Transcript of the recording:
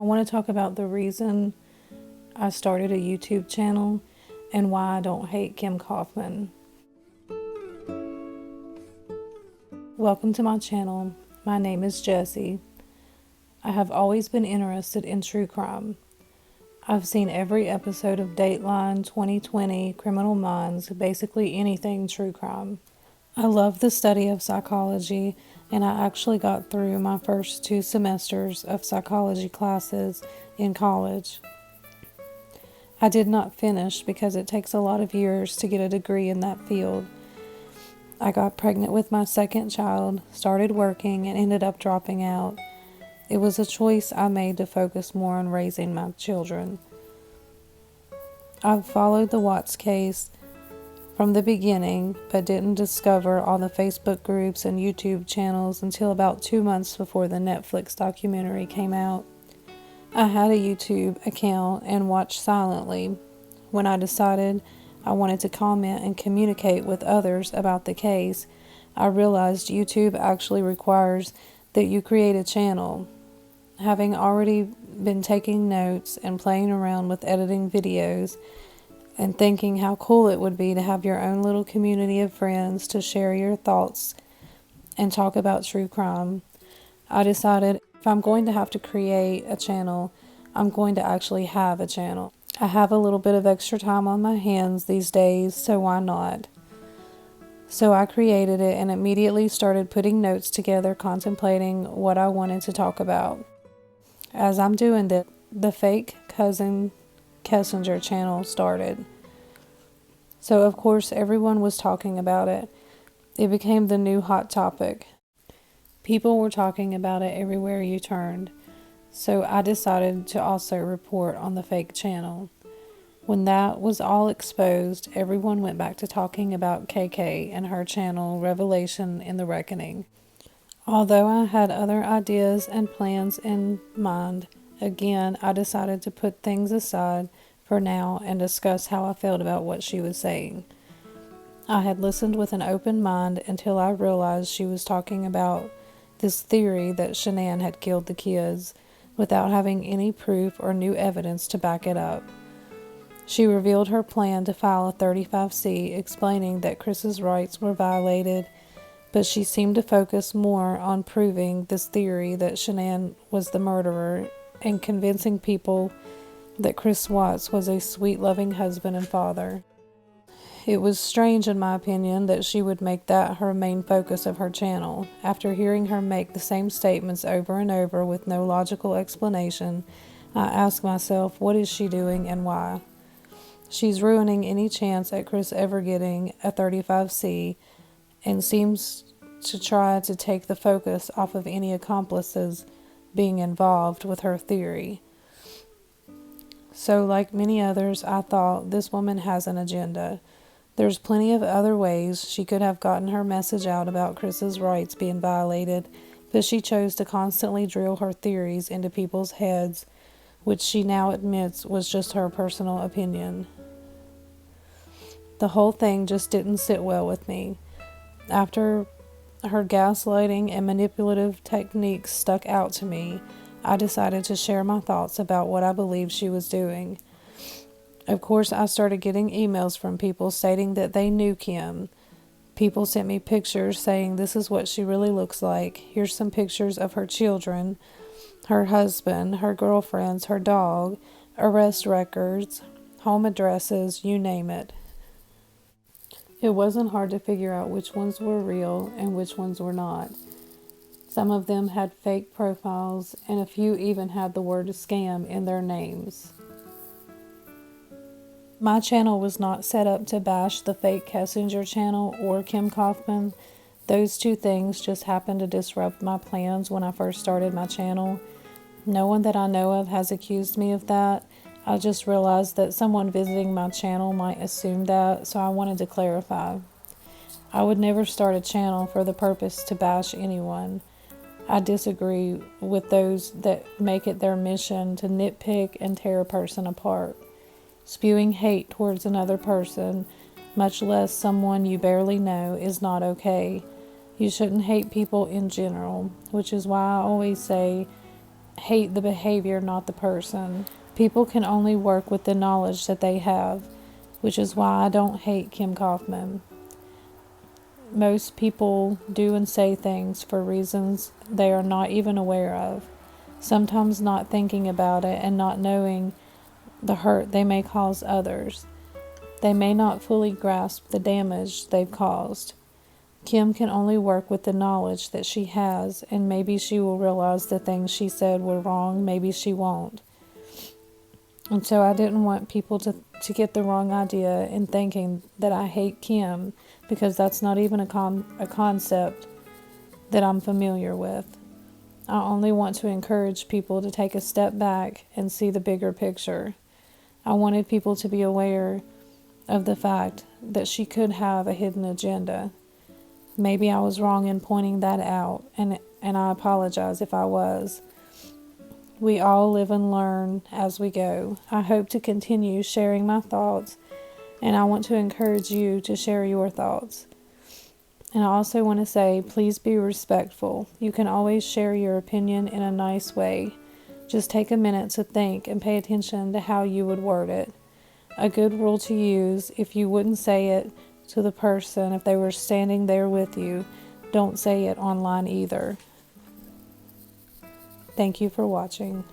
I want to talk about the reason I started a YouTube channel and why I don't hate Kim Kaufman. Welcome to my channel. My name is Jessie. I have always been interested in true crime. I've seen every episode of Dateline, 2020, Criminal Minds, basically anything true crime. I love the study of psychology, and I actually got through my first 2 semesters of psychology classes in college. I did not finish because it takes a lot of years to get a degree in that field. I got pregnant with my second child, started working, and ended up dropping out. It was a choice I made to focus more on raising my children. I've followed the Watts case from the beginning, but didn't discover all the Facebook groups and YouTube channels until about 2 months before the Netflix documentary came out. I had a YouTube account and watched silently. When I decided I wanted to comment and communicate with others about the case, I realized YouTube actually requires that you create a channel. Having already been taking notes and playing around with editing videos and thinking how cool it would be to have your own little community of friends to share your thoughts and talk about true crime, I decided if I'm going to have to create a channel, I'm going to actually have a channel. I have a little bit of extra time on my hands these days, so why not? So I created it and immediately started putting notes together, contemplating what I wanted to talk about. As I'm doing this, the fake cousin Kessinger channel started. So of course everyone was talking about it. It became the new hot topic. People were talking about it everywhere you turned. So I decided to also report on the fake channel. When that was all exposed, everyone went back to talking about KK and her channel Revelation in the Reckoning. Although I had other ideas and plans in mind, again, I decided to put things aside for now and discuss how I felt about what she was saying. I had listened with an open mind until I realized she was talking about this theory that Shanann had killed the kids without having any proof or new evidence to back it up. She revealed her plan to file a 35C explaining that Chris's rights were violated, but she seemed to focus more on proving this theory that Shanann was the murderer and convincing people that Chris Watts was a sweet, loving husband and father. It was strange, in my opinion, that she would make that her main focus of her channel. After hearing her make the same statements over and over with no logical explanation, I asked myself, what is she doing and why? She's ruining any chance at Chris ever getting a 35C and seems to try to take the focus off of any accomplices being involved with her theory. So, like many others, I thought this woman has an agenda. There's plenty of other ways she could have gotten her message out about Chris's rights being violated, but she chose to constantly drill her theories into people's heads, which she now admits was just her personal opinion. The whole thing just didn't sit well with me. After her gaslighting and manipulative techniques stuck out to me, I decided to share my thoughts about what I believed she was doing. Of course, I started getting emails from people stating that they knew Kim. People sent me pictures saying this is what she really looks like. Here's some pictures of her children, her husband, her girlfriends, her dog, arrest records, home addresses, you name it. It wasn't hard to figure out which ones were real and which ones were not. Some of them had fake profiles, and a few even had the word scam in their names. My channel was not set up to bash the fake Kessinger channel or Kim Kaufman. Those two things just happened to disrupt my plans when I first started my channel. No one that I know of has accused me of that. I just realized that someone visiting my channel might assume that, so I wanted to clarify. I would never start a channel for the purpose to bash anyone. I disagree with those that make it their mission to nitpick and tear a person apart. Spewing hate towards another person, much less someone you barely know, is not okay. You shouldn't hate people in general, which is why I always say hate the behavior, not the person. People can only work with the knowledge that they have, which is why I don't hate Kim Kaufman. Most people do and say things for reasons they are not even aware of, sometimes not thinking about it and not knowing the hurt they may cause others. They may not fully grasp the damage they've caused. Kim can only work with the knowledge that she has, and maybe she will realize the things she said were wrong, maybe she won't. And so I didn't want people to get the wrong idea in thinking that I hate Kim, because that's not even a concept that I'm familiar with. I only want to encourage people to take a step back and see the bigger picture. I wanted people to be aware of the fact that she could have a hidden agenda. Maybe I was wrong in pointing that out, and I apologize if I was. We all live and learn as we go. I hope to continue sharing my thoughts, and I want to encourage you to share your thoughts. And I also want to say, please be respectful. You can always share your opinion in a nice way. Just take a minute to think and pay attention to how you would word it. A good rule to use: if you wouldn't say it to the person if they were standing there with you, don't say it online either. Thank you for watching.